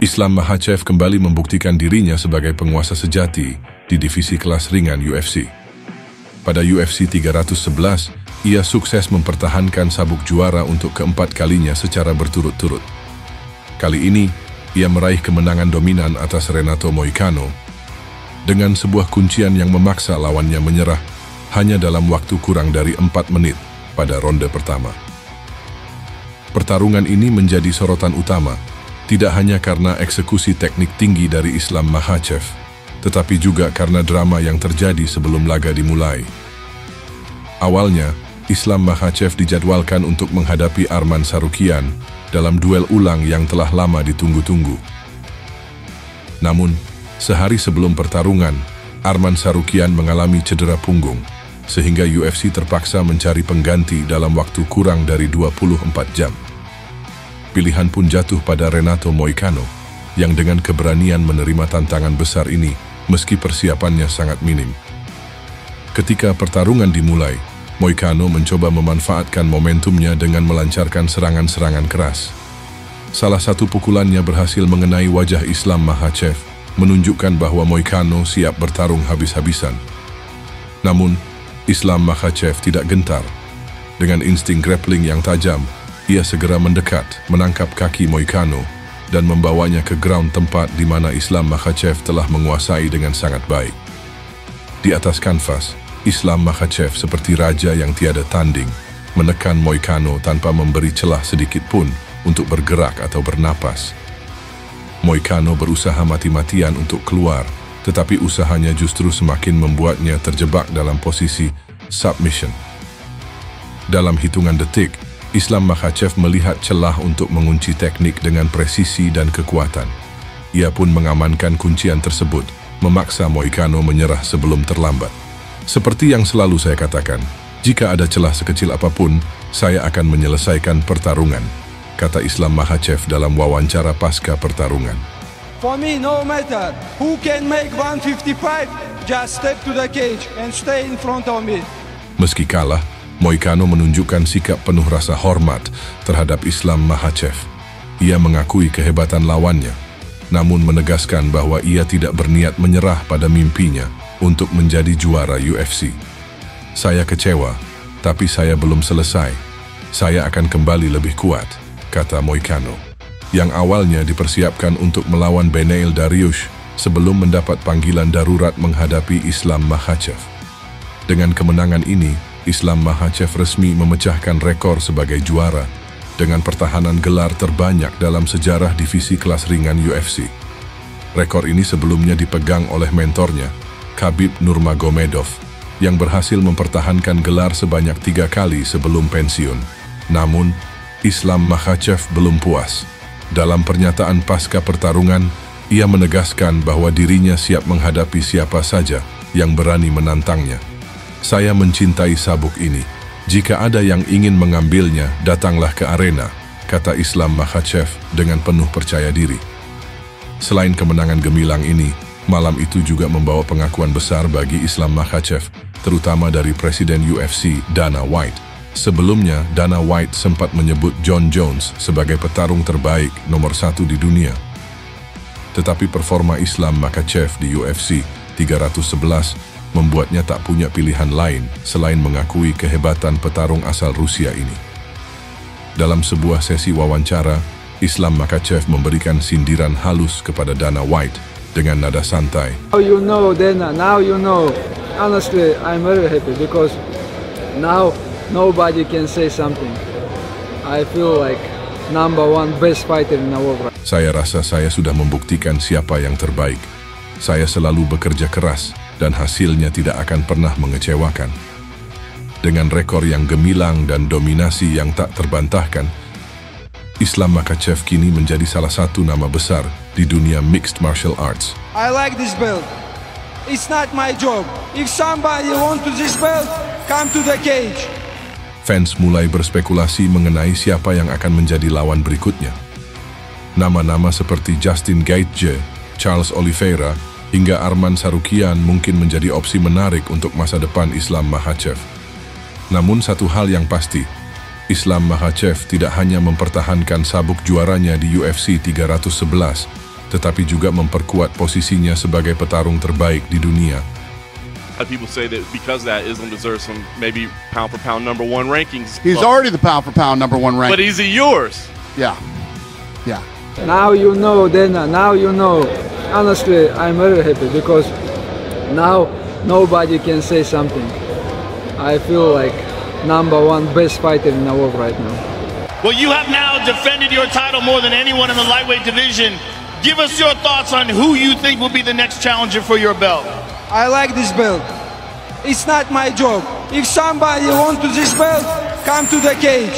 Islam Makhachev kembali membuktikan dirinya sebagai penguasa sejati di divisi kelas ringan UFC. Pada UFC 311, ia sukses mempertahankan sabuk juara untuk keempat kalinya secara berturut-turut. Kali ini, ia meraih kemenangan dominan atas Renato Moicano dengan sebuah kuncian yang memaksa lawannya menyerah hanya dalam waktu kurang dari 4 menit pada ronde pertama. Pertarungan ini menjadi sorotan utama, tidak hanya karena eksekusi teknik tinggi dari Islam Makhachev, tetapi juga karena drama yang terjadi sebelum laga dimulai. Awalnya, Islam Makhachev dijadwalkan untuk menghadapi Arman Tsarukyan dalam duel ulang yang telah lama ditunggu-tunggu. Namun, sehari sebelum pertarungan, Arman Tsarukyan mengalami cedera punggung, sehingga UFC terpaksa mencari pengganti dalam waktu kurang dari 24 jam. Pilihan pun jatuh pada Renato Moicano, yang dengan keberanian menerima tantangan besar ini, meski persiapannya sangat minim. Ketika pertarungan dimulai, Moicano mencoba memanfaatkan momentumnya dengan melancarkan serangan-serangan keras. Salah satu pukulannya berhasil mengenai wajah Islam Makhachev, menunjukkan bahwa Moicano siap bertarung habis-habisan. Namun, Islam Makhachev tidak gentar. Dengan insting grappling yang tajam, ia segera mendekat, menangkap kaki Moicano, dan membawanya ke ground, tempat di mana Islam Makhachev telah menguasai dengan sangat baik. Di atas kanvas, Islam Makhachev seperti raja yang tiada tanding, menekan Moicano tanpa memberi celah sedikit pun untuk bergerak atau bernapas. Moicano berusaha mati-matian untuk keluar, tetapi usahanya justru semakin membuatnya terjebak dalam posisi submission. Dalam hitungan detik, Islam Makhachev melihat celah untuk mengunci teknik dengan presisi dan kekuatan. Ia pun mengamankan kuncian tersebut, memaksa Moicano menyerah sebelum terlambat. Seperti yang selalu saya katakan, jika ada celah sekecil apapun, saya akan menyelesaikan pertarungan, kata Islam Makhachev dalam wawancara pasca pertarungan. For me, no matter who can make 155, just step to the cage and stay in front of me. Meski kalah, Moicano menunjukkan sikap penuh rasa hormat terhadap Islam Makhachev. Ia mengakui kehebatan lawannya, namun menegaskan bahwa ia tidak berniat menyerah pada mimpinya untuk menjadi juara UFC. Saya kecewa, tapi saya belum selesai. Saya akan kembali lebih kuat, kata Moicano, yang awalnya dipersiapkan untuk melawan Beneil Dariush sebelum mendapat panggilan darurat menghadapi Islam Makhachev. Dengan kemenangan ini, Islam Makhachev resmi memecahkan rekor sebagai juara dengan pertahanan gelar terbanyak dalam sejarah divisi kelas ringan UFC. Rekor ini sebelumnya dipegang oleh mentornya, Khabib Nurmagomedov, yang berhasil mempertahankan gelar sebanyak 3 kali sebelum pensiun. Namun, Islam Makhachev belum puas. Dalam pernyataan pasca pertarungan, ia menegaskan bahwa dirinya siap menghadapi siapa saja yang berani menantangnya. Saya mencintai sabuk ini. Jika ada yang ingin mengambilnya, datanglah ke arena, kata Islam Makhachev dengan penuh percaya diri. Selain kemenangan gemilang ini, malam itu juga membawa pengakuan besar bagi Islam Makhachev, terutama dari Presiden UFC Dana White. Sebelumnya, Dana White sempat menyebut Jon Jones sebagai petarung terbaik nomor 1 di dunia. Tetapi performa Islam Makhachev di UFC 311 membuatnya tak punya pilihan lain selain mengakui kehebatan petarung asal Rusia ini. Dalam sebuah sesi wawancara, Islam Makhachev memberikan sindiran halus kepada Dana White dengan nada santai. Now you know, Dana, now you know. Honestly, I'm very happy because now nobody can say something. I feel like #1 best fighter in the world. Saya rasa saya sudah membuktikan siapa yang terbaik. Saya selalu bekerja keras dan hasilnya tidak akan pernah mengecewakan. Dengan rekor yang gemilang dan dominasi yang tak terbantahkan, Islam Makhachev kini menjadi salah satu nama besar di dunia mixed martial arts. I like this belt. It's not my job. If somebody wants this belt, come to the cage. Fans mulai berspekulasi mengenai siapa yang akan menjadi lawan berikutnya. Nama-nama seperti Justin Gaethje, Charles Oliveira, hingga Arman Tsarukyan mungkin menjadi opsi menarik untuk masa depan Islam Makhachev. Namun satu hal yang pasti, Islam Makhachev tidak hanya mempertahankan sabuk juaranya di UFC 311, tetapi juga memperkuat posisinya sebagai petarung terbaik di dunia. People say that because of that, Islam deserves some maybe pound-for-pound #1 rankings. He's already the pound-for-pound #1 ranking. But is he yours? Yeah. Yeah. Now you know, Dana, now you know. Honestly, I'm very happy because now nobody can say something. I feel like #1 best fighter in the world right now. Well, you have now defended your title more than anyone in the lightweight division. Give us your thoughts on who you think will be the next challenger for your belt. I like this belt. It's not my job. If somebody wants this belt, come to the cage.